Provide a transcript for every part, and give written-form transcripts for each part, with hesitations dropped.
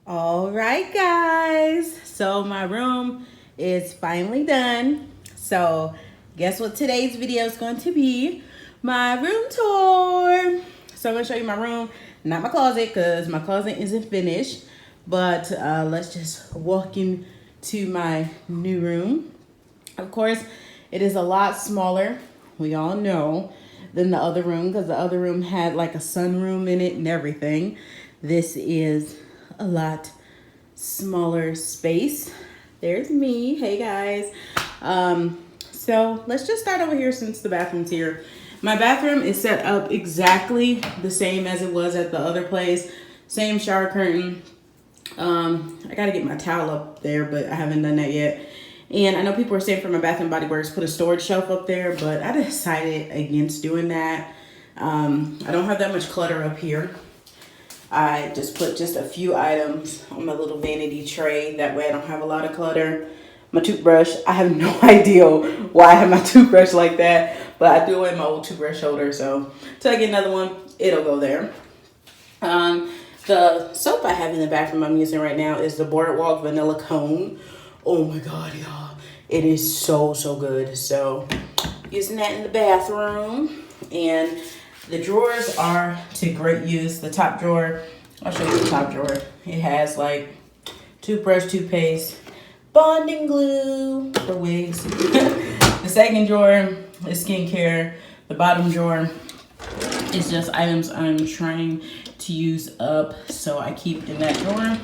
All right, guys. So my room is finally done. So guess what today's video is going to be? My room tour. So I'm going to show you my room, not my closet because my closet isn't finished. But let's just walk into my new room. Of course, it is a lot smaller, we all know, than the other room because the other room had like a sunroom in it and everything. This is a lot smaller space. There's me. Hey guys. So let's just start over here since the bathroom's here. My bathroom is set up exactly the same as it was at the other place. Same shower curtain. I gotta get my towel up there, but I haven't done that yet. And I know people are saying for my Bath and Body Works, put a storage shelf up there, but I decided against doing that. I don't have that much clutter up here. I just put just a few items on my little vanity tray. That way I don't have a lot of clutter. My toothbrush, I have no idea why I have my toothbrush like that, but I threw away my old toothbrush holder, so till I get another one, it'll go there. The soap I have in the bathroom I'm using right now is the Boardwalk Vanilla Cone. Oh my God, y'all. It is so good. So using that in the bathroom. And the drawers are to great use. The top drawer, I'll show you the top drawer. It has like toothbrush, toothpaste, bonding glue for wigs. The second drawer is skincare. The bottom drawer is just items I'm trying to use up, so I keep in that drawer.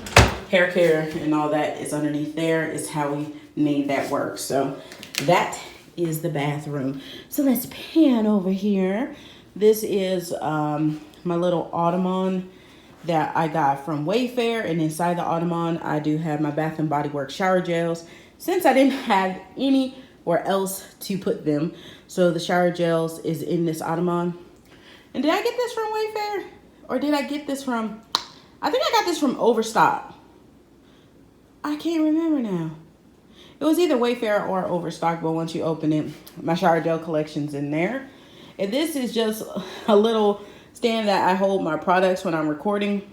Hair care and all that is underneath there. Is how we made that work. So that is the bathroom. So let's pan over here. This is my little ottoman that I got from Wayfair, and inside the ottoman I do have my Bath and Body Works shower gels since I didn't have anywhere else to put them. So the shower gels is in this ottoman. And did I get this from Wayfair? Or did I get this from, I think I got this from Overstock. I can't remember now. It was either Wayfair or Overstock, but once you open it, my shower gel collection's in there. And this is just a little stand that I hold my products when I'm recording.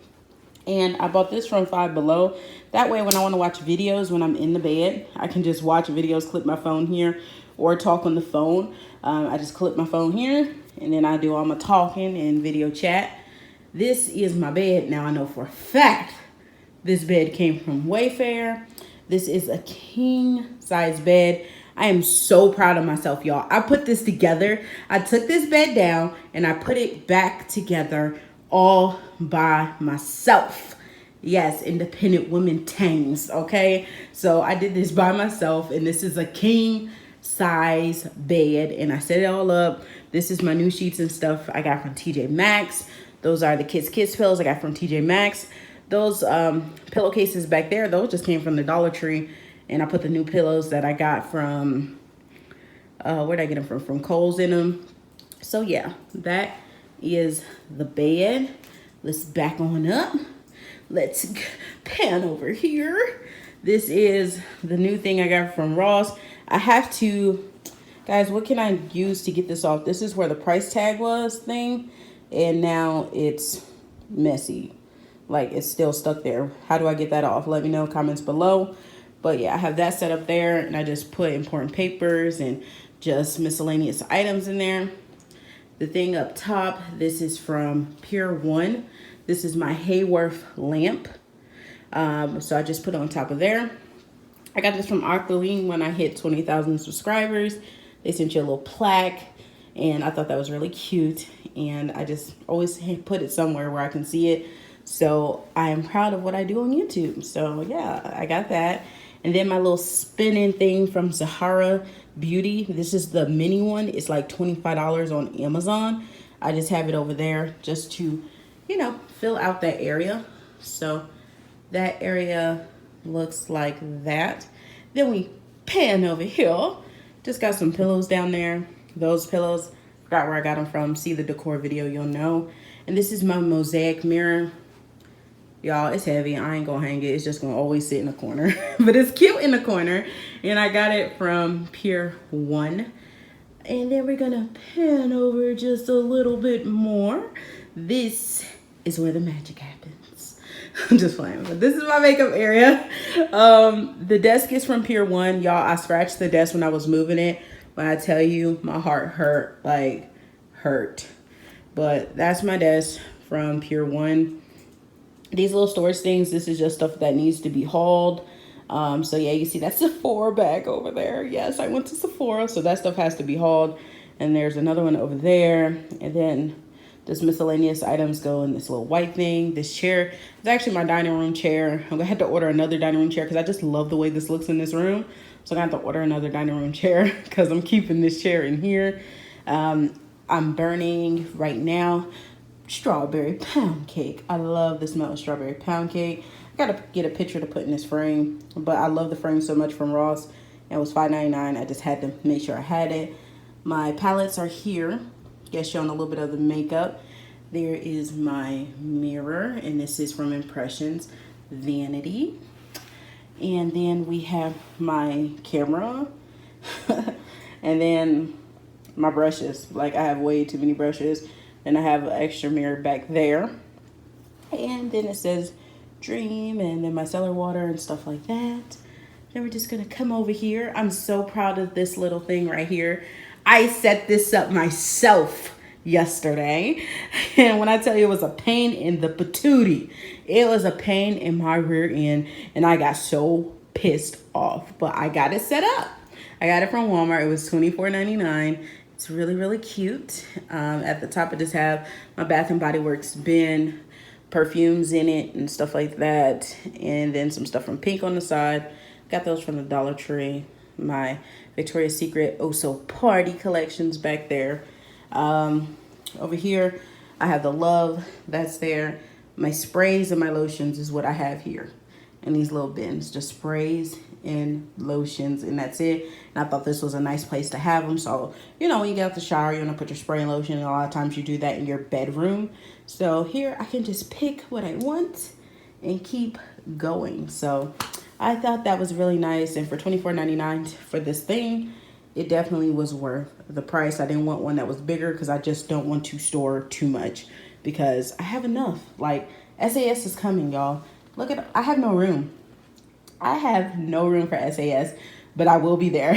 And I bought this from Five Below. That way when I want to watch videos when I'm in the bed, I can just watch videos, clip my phone here, or talk on the phone. I just clip my phone here, and then I do all my talking and video chat. This is my bed. Now I know for a fact this bed came from Wayfair. This is a king size bed. I am so proud of myself, y'all. I put this together. I took this bed down and I put it back together all by myself. Yes, independent women tangs, okay? So I did this by myself, and this is a king size bed, and I set it all up. This is my new sheets and stuff I got from TJ Maxx. Those are the Kids pillows I got from TJ Maxx. Those pillowcases back there, those just came from the Dollar Tree. And I put the new pillows that I got from, where'd I get them from? From Kohl's in them. So yeah, that is the bed. Let's back on up. Let's pan over here. This is the new thing I got from Ross. I have to, guys, what can I use to get this off? This is where the price tag was thing. And now it's messy. Like it's still stuck there. How do I get that off? Let me know, comments below. But yeah, I have that set up there, and I just put important papers and just miscellaneous items in there. The thing up top, this is from Pier 1. This is my Hayworth lamp. So I just put it on top of there. I got this from Octoly when I hit 20,000 subscribers. They sent you a little plaque, and I thought that was really cute. And I just always put it somewhere where I can see it. So I am proud of what I do on YouTube. So yeah, I got that. And then my little spinning thing from Zahara Beauty. This is the mini one. It's like $25 on Amazon. I just have it over there just to, you know, fill out that area. So that area looks like that. Then we pan over here. Just got some pillows down there. Those pillows, forgot where I got them from. See the decor video, you'll know. And this is my mosaic mirror. Y'all, it's heavy. I ain't gonna hang it. It's just gonna always sit in the corner. But it's cute in the corner. And I got it from Pier 1. And then we're gonna pan over just a little bit more. This is where the magic happens. I'm just playing, but this is my makeup area. The desk is from Pier 1. Y'all, I scratched the desk when I was moving it. When I tell you, my heart hurt, like hurt. But that's my desk from Pier 1. These little storage things, this is just stuff that needs to be hauled. So yeah, you see that Sephora bag over there. Yes, I went to Sephora, so that stuff has to be hauled. And there's another one over there. And then this miscellaneous items go in this little white thing. This chair is actually my dining room chair. I'm gonna have to order another dining room chair because I just love the way this looks in this room. So I'm gonna have to order another dining room chair because I'm keeping this chair in here. I'm burning right now strawberry pound cake. I love the smell of strawberry pound cake. I gotta get a picture to put in this frame, but I love the frame so much from Ross. It was $5.99. I just had to make sure I had it. My palettes are here. Just showing a little bit of the makeup. There is my mirror, and this is from Impressions Vanity. And then we have my camera. And then my brushes. Like, I have way too many brushes. And I have an extra mirror back there. And then it says Dream, and then my cellar water and stuff like that. Then we're just gonna come over here. I'm so proud of this little thing right here. I set this up myself yesterday. And when I tell you it was a pain in the patootie, it was a pain in my rear end. And I got so pissed off. But I got it set up. I got it from Walmart. It was $24.99. It's really, really cute. At the top, I just have my Bath and Body Works bin, perfumes in it and stuff like that. And then some stuff from Pink on the side. Got those from the Dollar Tree. My Victoria's Secret Oh So Party collections back there. Over here, I have the Love that's there. My sprays and my lotions is what I have here in these little bins. Just sprays and lotions, and that's it. And I thought this was a nice place to have them. So, you know, when you get out the shower, you want to put your spray and lotion, and a lot of times you do that in your bedroom. So here I can just pick what I want and keep going. So I thought that was really nice. And for $24.99 for this thing, it definitely was worth the price. I didn't want one that was bigger because I just don't want to store too much because I have enough. Like, SAS is coming, y'all. Look at, I have no room. I have no room for SAS, but I will be there.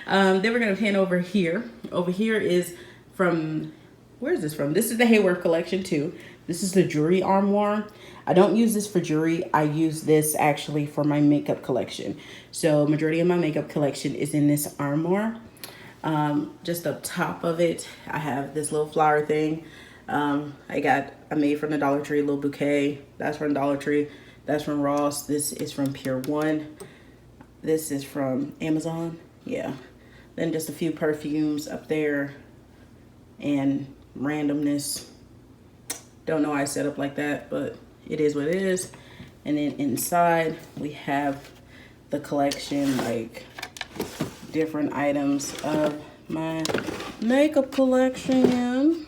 Then we're going to pan over here. Over here is from, where is this from? This is the Hayworth collection too. This is the jewelry armoire. I don't use this for jewelry. I use this actually for my makeup collection. So majority of my makeup collection is in this armoire. Just up top of it, I have this little flower thing. I made from the Dollar Tree, a little bouquet. That's from Dollar Tree. That's from Ross. This is from Pier 1. This is from Amazon. Yeah. Then just a few perfumes up there and randomness. Don't know why I set up like that, but it is what it is. And then inside we have the collection, like different items of my makeup collection.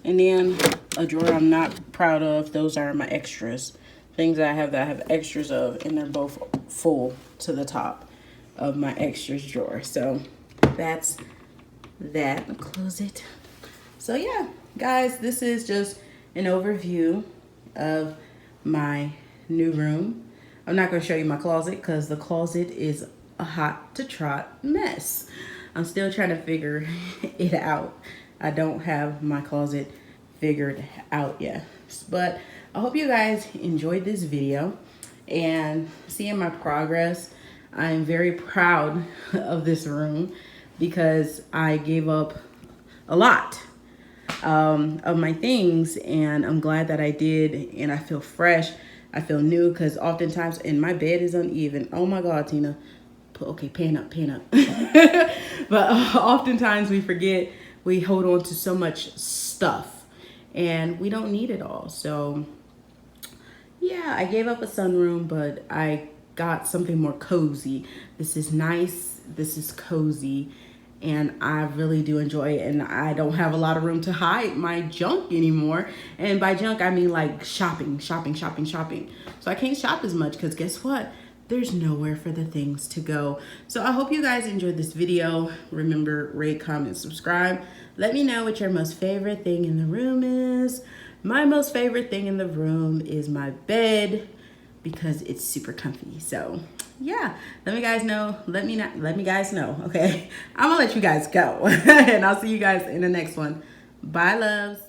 And then a drawer I'm not proud of. Those are my extras. Things that I have extras of, and they're both full to the top of my extras drawer. So that's that. I'll close it. So yeah, guys, this is just an overview of my new room. I'm not going to show you my closet because the closet is a hot to trot mess. I'm still trying to figure it out. I don't have my closet figured out yet. But I hope you guys enjoyed this video and seeing my progress. I'm very proud of this room because I gave up a lot of my things, and I'm glad that I did, and I feel fresh. I feel new because oftentimes, and my bed is uneven. Oh my God, Tina. Okay, pan up. But oftentimes we forget, we hold on to so much stuff and we don't need it all. So yeah, I gave up a sunroom, but I got something more cozy. This is nice. This is cozy. And I really do enjoy it. And I don't have a lot of room to hide my junk anymore. And by junk, I mean like shopping. So I can't shop as much because guess what? There's nowhere for the things to go. So I hope you guys enjoyed this video. Remember, rate, comment, subscribe. Let me know what your most favorite thing in the room is. my most favorite thing in the room is my bed because it's super comfy. So yeah, let me guys know. Let me guys know. Okay, I'm gonna let you guys go, and I'll see you guys in the next one. Bye, loves.